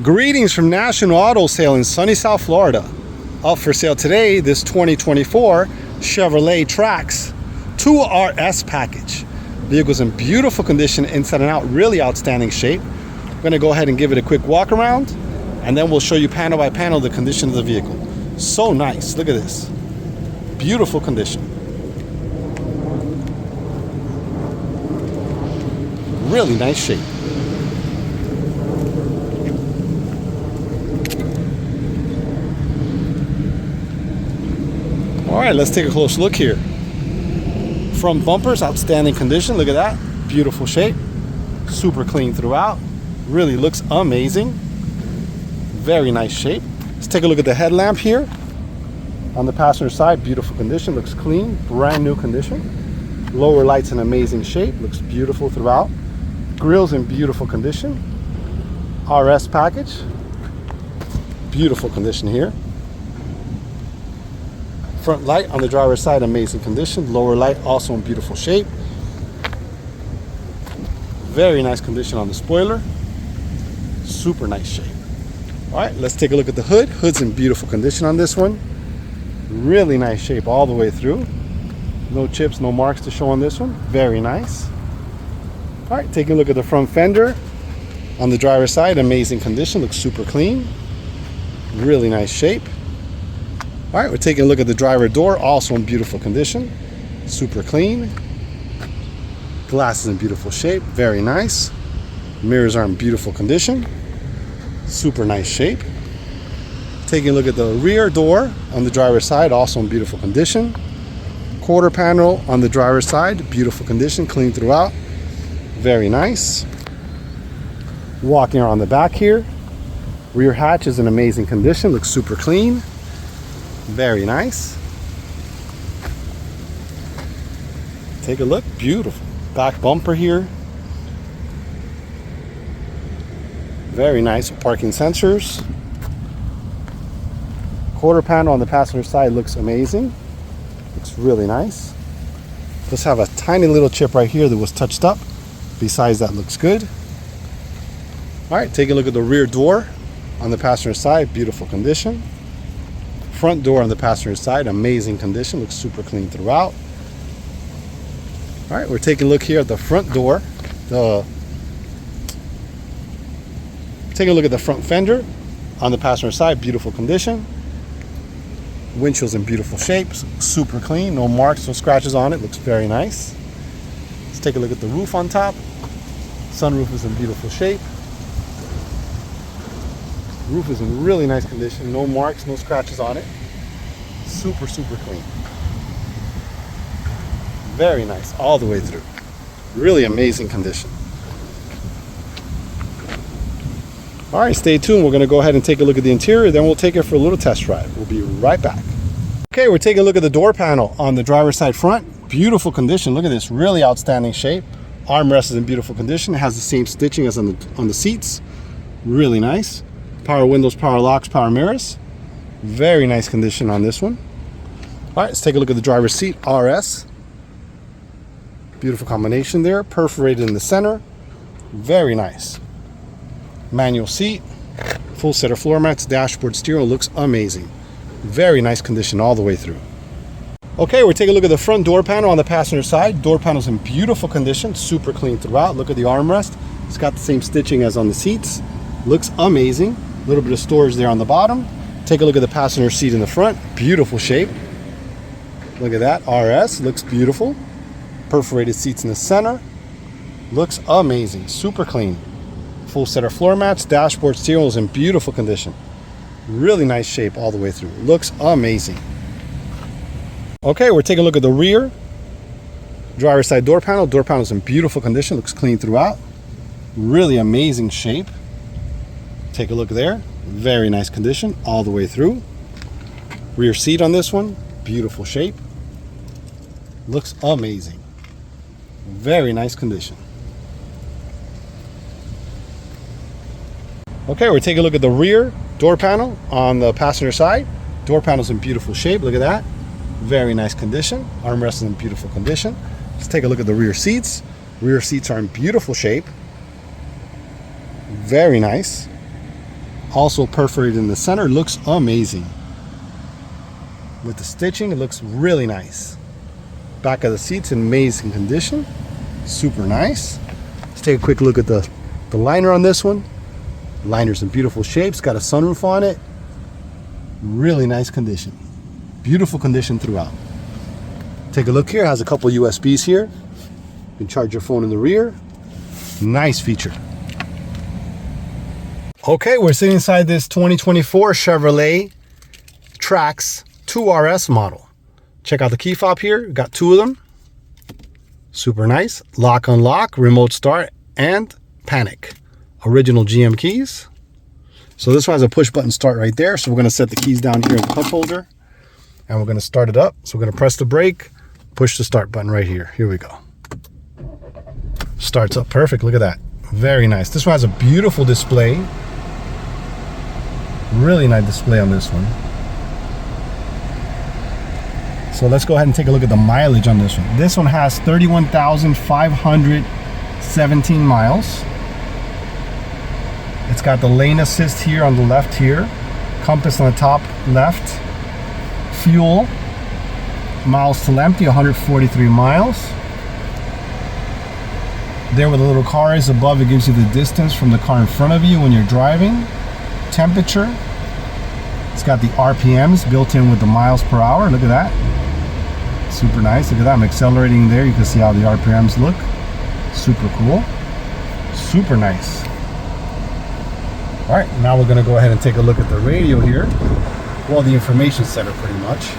Greetings from National Auto Sale in sunny South Florida. Up for sale today, this 2024 Chevrolet Trax 2RS package. Vehicle's in beautiful condition inside and out, really outstanding shape. We're going to go ahead and give it a quick walk around, and then we'll show you panel by panel the condition of the vehicle. So nice, look at this. Beautiful condition. Really nice shape. All right, let's take a close look here. Front bumpers, outstanding condition. Look at that. Beautiful shape. Super clean throughout. Really looks amazing. Very nice shape. Let's take a look at the headlamp here. On the passenger side, beautiful condition. Looks clean, brand new condition. Lower lights in amazing shape. Looks beautiful throughout. Grill's in beautiful condition. RS package. Beautiful condition here. Front light on the driver's side, amazing condition. Lower light also in beautiful shape. Very nice condition on the spoiler. Super nice shape. All right, let's take a look at the hood. Hood's in beautiful condition on this one. Really nice shape all the way through. No chips, no marks to show on this one. Very nice. All right, taking a look at the front fender. On the driver's side, amazing condition. Looks super clean. Really nice shape. All right, we're taking a look at the driver door, also in beautiful condition. Super clean. Glass is in beautiful shape, very nice. Mirrors are in beautiful condition. Super nice shape. Taking a look at the rear door on the driver's side, also in beautiful condition. Quarter panel on the driver's side, beautiful condition, clean throughout. Very nice. Walking around the back here. Rear hatch is in amazing condition, looks super clean. Very nice. Take a look, beautiful. Back bumper here. Very nice, parking sensors. Quarter panel on the passenger side looks amazing. Looks really nice. Just have a tiny little chip right here that was touched up. Besides that, looks good. All right, take a look at the rear door on the passenger side, beautiful condition. Front door on the passenger side, amazing condition, looks super clean throughout. All right, we're taking a look here at the front door. Taking a look at the front fender on the passenger side, beautiful condition. Windshield's in beautiful shape, super clean, no marks, no scratches on it, looks very nice. Let's take a look at the roof on top. Sunroof is in beautiful shape. Roof is in really nice condition, no marks, no scratches on it. Super clean. Very nice all the way through. Really amazing condition. All right, stay tuned. We're going to go ahead and take a look at the interior, then we'll take it for a little test drive. We'll be right back. Okay, we're taking a look at the door panel on the driver's side front. Beautiful condition. Look at this, really outstanding shape. Armrest is in beautiful condition. It has the same stitching as on the seats. Really nice. Power windows, power locks, power mirrors. Very nice condition on this one. All right, let's take a look at the driver's seat, RS. Beautiful combination there, perforated in the center. Very nice. Manual seat, full set of floor mats, dashboard steering, looks amazing. Very nice condition all the way through. Okay, we're taking a look at the front door panel on the passenger side. Door panel's in beautiful condition, super clean throughout. Look at the armrest. It's got the same stitching as on the seats. Looks amazing. A little bit of storage there on the bottom. Take a look at the passenger seat in the front. Beautiful shape. Look at that. RS. Looks beautiful. Perforated seats in the center. Looks amazing. Super clean. Full set of floor mats. Dashboard steering wheel is in beautiful condition. Really nice shape all the way through. Looks amazing. Okay, we're taking a look at the rear. Driver's side door panel. Door panel is in beautiful condition. Looks clean throughout. Really amazing shape. Take a look there. Very nice condition all the way through. Rear seat on this one, beautiful shape. Looks amazing. Very nice condition. Okay, we're taking a look at the rear door panel on the passenger side. Door panel's in beautiful shape. Look at that. Very nice condition. Armrest is in beautiful condition. Let's take a look at the rear seats. Rear seats are in beautiful shape. Very nice. Also perforated in the center. Looks amazing. With the stitching, it looks really nice. Back of the seat's in amazing condition. Super nice. Let's take a quick look at the liner on this one. The liner's in beautiful shape. It's got a sunroof on it. Really nice condition. Beautiful condition throughout. Take a look here. It has a couple USBs here. You can charge your phone in the rear. Nice feature. Okay, we're sitting inside this 2024 Chevrolet Trax 2RS model. Check out the key fob here. We've got two of them. Super nice. Lock, unlock, remote start, and panic. Original GM keys. So this one has a push button start right there. So we're going to set the keys down here in the cup holder. And we're going to start it up. So we're going to press the brake, push the start button right here. Here we go. Starts up perfect. Look at that. Very nice. This one has a beautiful display. Really nice display on this one. So let's go ahead and take a look at the mileage on this one. This one has 31,517 miles. It's got the lane assist here on the left here. Compass on the top left. Fuel. Miles till empty, 143 miles. There where the little car is above, it gives you the distance from the car in front of you when you're driving. Temperature. It's got the RPMs built in with the miles per hour. Look at that. Super nice. Look at that. I'm accelerating there. You can see how the RPMs look. Super cool. Super nice. All right, now we're going to go ahead and take a look at the radio here. Well, the information center pretty much.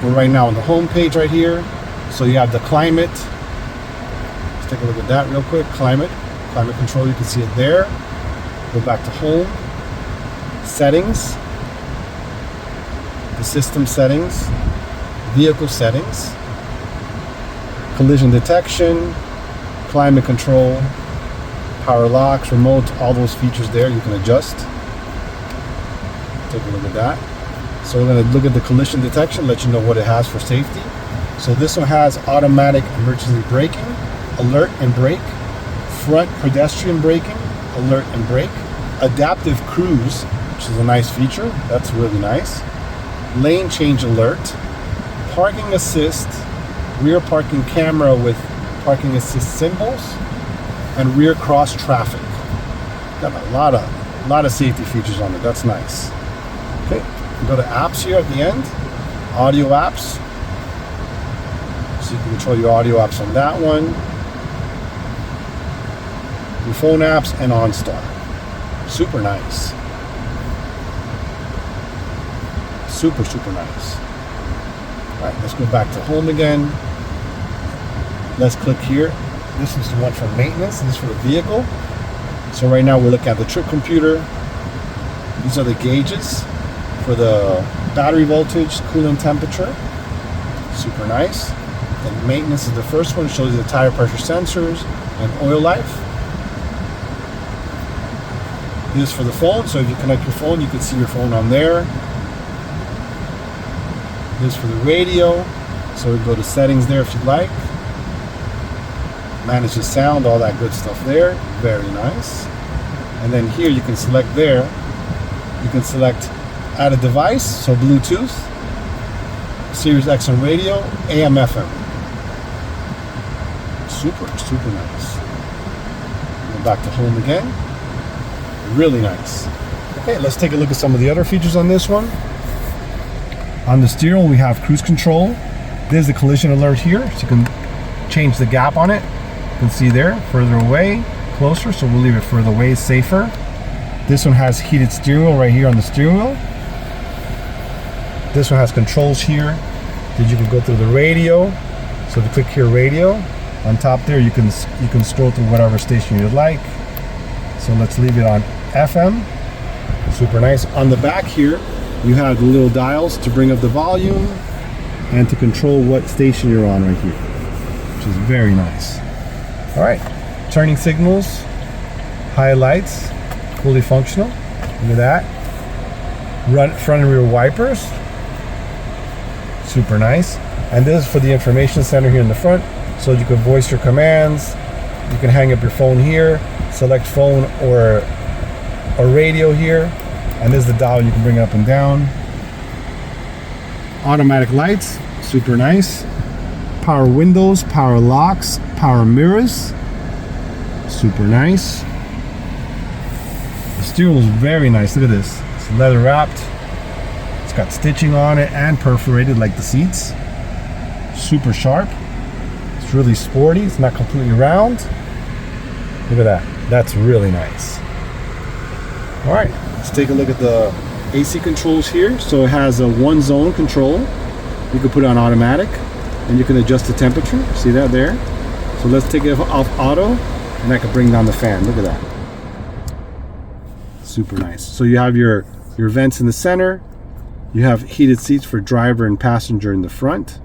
We're right now on the home page right here. So you have the climate. Let's take a look at that real quick. Climate control, you can see it there. Go back to home. Settings. The system settings. Vehicle settings. Collision detection. Climate control. Power locks, remote, all those features there you can adjust. Take a look at that. So we're going to look at the collision detection, let you know what it has for safety. So this one has automatic emergency braking, alert and brake, front pedestrian braking, alert and brake, adaptive cruise, which is a nice feature. That's really nice. Lane change alert, parking assist, rear parking camera with parking assist symbols, and rear cross traffic. Got a lot of safety features on it. That's nice. Okay, go to apps here at the end. Audio apps. So you can control your audio apps on that one. Your phone apps and OnStar. Super nice. Super nice. All right, let's go back to home again. Let's click here. This is the one for maintenance. This is for the vehicle. So right now we're looking at the trip computer. These are the gauges for the battery voltage, coolant temperature. Super nice. And maintenance is the first one. It shows you the tire pressure sensors and oil life. This is for the phone. So if you connect your phone, you can see your phone on there. This is for the radio. So we go to settings there if you'd like. Manage the sound, all that good stuff there. Very nice. And then here you can select there. You can select add a device, so Bluetooth, Sirius XM radio, AM FM. Super nice. Go back to home again. Really nice. Okay, let's take a look at some of the other features on this one. On the steering wheel, we have cruise control. There's the collision alert here, so you can change the gap on it. You can see there, further away, closer, so we'll leave it further away, safer. This one has heated steering wheel right here on the steering wheel. This one has controls here that you can go through the radio. So if you click here, radio, on top there you can scroll through whatever station you'd like. So let's leave it on FM. Super nice. On the back here, you have the little dials to bring up the volume and to control what station you're on right here, which is very nice. All right, turning signals, highlights, fully functional. Look at that. Front and rear wipers. Super nice. And this is for the information center here in the front, so you can voice your commands. You can hang up your phone here, select phone or a radio here, and this is the dial. You can bring it up and down. Automatic lights, super nice. Power windows, power locks, power mirrors, super nice. The steering wheel is very nice. Look at this. It's leather wrapped. It's got stitching on it and perforated like the seats. Super sharp. It's really sporty. It's not completely round. Look at that. That's really nice. All right, let's take a look at the AC controls here. So it has a one zone control. You can put it on automatic and you can adjust the temperature. See that there? So let's take it off auto and I can bring down the fan. Look at that. Super nice. So you have your vents in the center. You have heated seats for driver and passenger in the front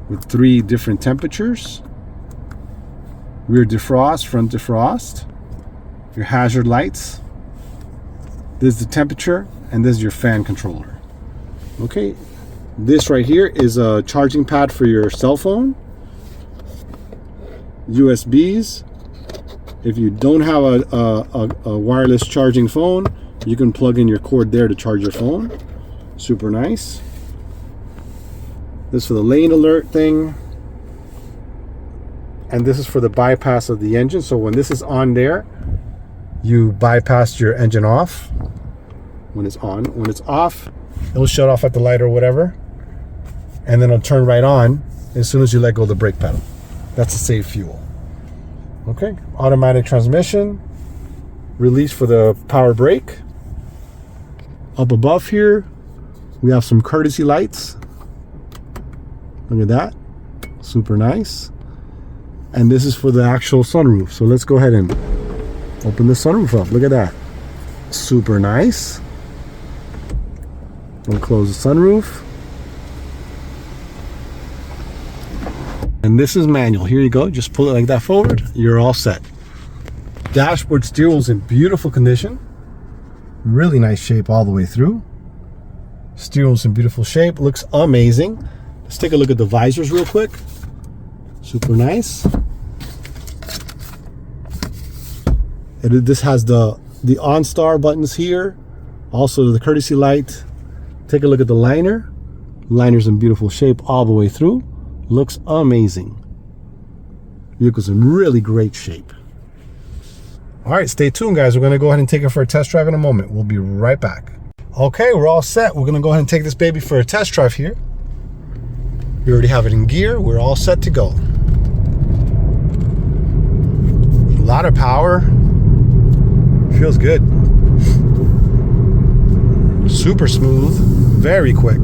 with 3 different temperatures. Rear defrost, front defrost. Your hazard lights. This is the temperature and this is your fan controller. Okay, this right here is a charging pad for your cell phone. USBs. If you don't have a wireless charging phone, you can plug in your cord there to charge your phone. Super nice. This is for the lane alert thing. And this is for the bypass of the engine. So when this is on there, you bypass your engine off when it's on. When it's off, it'll shut off at the light or whatever. And then it'll turn right on as soon as you let go of the brake pedal. That's to save fuel. Okay, automatic transmission. Release for the power brake. Up above here, we have some courtesy lights. Look at that. Super nice. And this is for the actual sunroof. So let's go ahead and open the sunroof up. Look at that. Super nice. We'll close the sunroof. And this is manual. Here you go. Just pull it like that forward. You're all set. Dashboard steering wheel's in beautiful condition. Really nice shape all the way through. Steering wheel's in beautiful shape. Looks amazing. Let's take a look at the visors real quick. Super nice. This has the OnStar buttons here. Also the courtesy light. Take a look at the liner. Liner's in beautiful shape all the way through. Looks amazing. Vehicle's in really great shape. All right, stay tuned, guys. We're going to go ahead and take it for a test drive in a moment. We'll be right back. Okay, we're all set. We're going to go ahead and take this baby for a test drive here. We already have it in gear. We're all set to go. A lot of power. Feels good. Super smooth. Very quick.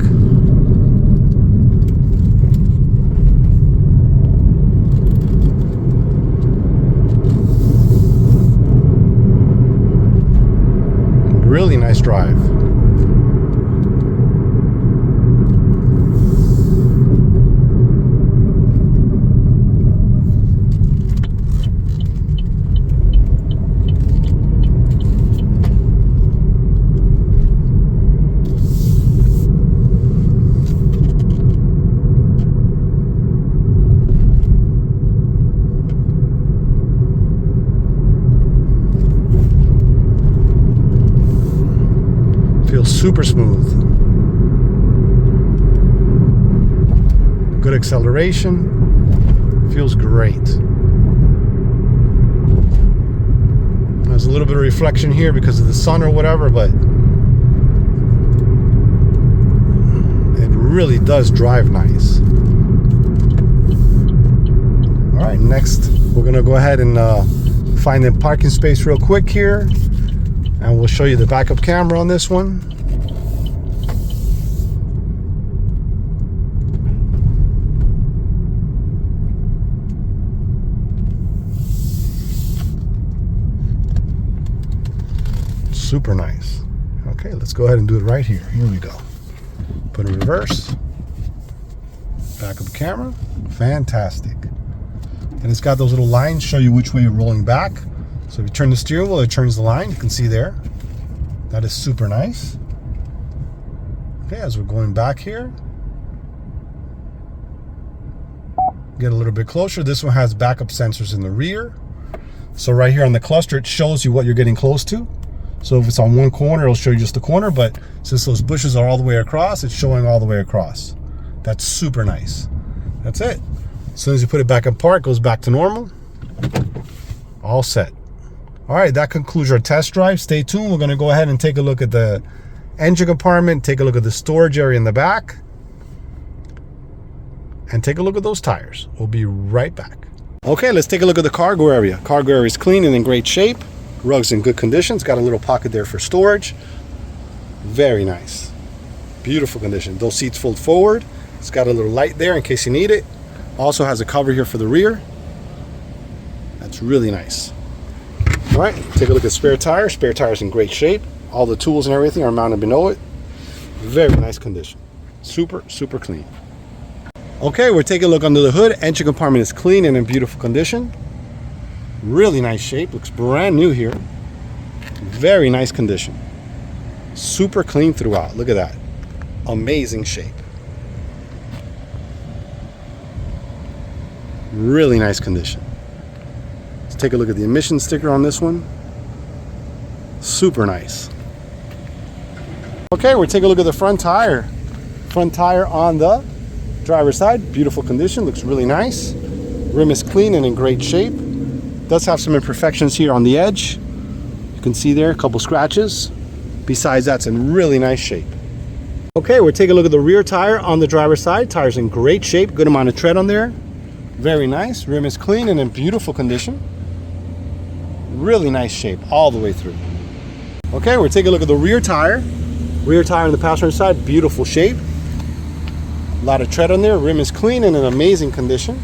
Really nice drive. Feels super smooth. Good acceleration. Feels great. There's a little bit of reflection here because of the sun or whatever, but it really does drive nice. All right, next we're gonna go ahead and find a parking space real quick here. And we'll show you the backup camera on this one. Super nice. Okay, let's go ahead and do it right here. Here we go. Put in reverse. Backup camera. Fantastic. And it's got those little lines show you which way you're rolling back. So if you turn the steering wheel, it turns the line. You can see there. That is super nice. Okay, as we're going back here, get a little bit closer. This one has backup sensors in the rear. So right here on the cluster, it shows you what you're getting close to. So if it's on one corner, it'll show you just the corner, but since those bushes are all the way across, it's showing all the way across. That's super nice. That's it. As soon as you put it back in park, it goes back to normal. All set. All right, that concludes our test drive. Stay tuned. We're going to go ahead and take a look at the engine compartment, take a look at the storage area in the back, and take a look at those tires. We'll be right back. Okay, let's take a look at the cargo area. Cargo area is clean and in great shape. Rug's in good condition. It's got a little pocket there for storage. Very nice. Beautiful condition. Those seats fold forward. It's got a little light there in case you need it. Also has a cover here for the rear. That's really nice. All right, take a look at spare tires. Spare tires in great shape. All the tools and everything are mounted below it. Very nice condition. Super, super clean. Okay, we're taking a look under the hood. Engine compartment is clean and in beautiful condition. Really nice shape. Looks brand new here. Very nice condition. Super clean throughout. Look at that. Amazing shape. Really nice condition. Let's take a look at the emission sticker on this one. Super nice. Okay, we're taking a look at the front tire. Front tire on the driver's side. Beautiful condition. Looks really nice. Rim is clean and in great shape. Does have some imperfections here on the edge. You can see there a couple scratches. Besides that, it's in really nice shape. Okay, we're taking a look at the rear tire on the driver's side. Tire's in great shape. Good amount of tread on there. Very nice. Rim is clean and in beautiful condition. Really nice shape all the way through. Okay, we're taking a look at the rear tire. Rear tire on the passenger side, beautiful shape. A lot of tread on there. Rim is clean and in amazing condition.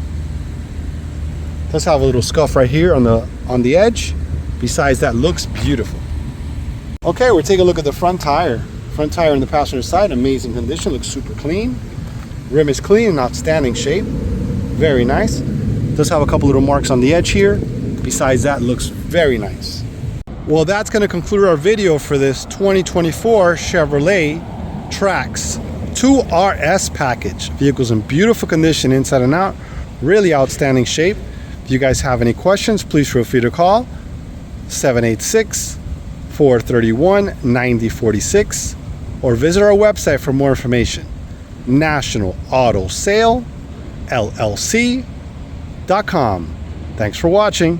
Does have a little scuff right here on the edge. Besides that, looks beautiful. Okay, we're taking a look at the front tire. Front tire on the passenger side, amazing condition. Looks super clean. Rim is clean and outstanding shape. Very nice. Does have a couple little marks on the edge here. Besides that, looks very nice. Well, that's going to conclude our video for this 2024 Chevrolet Trax 2RS package. Vehicle's in beautiful condition inside and out. Really outstanding shape. If you guys have any questions, please feel free to call 786-431-9046 or visit our website for more information. National Auto Sale LLC.com. Thanks for watching.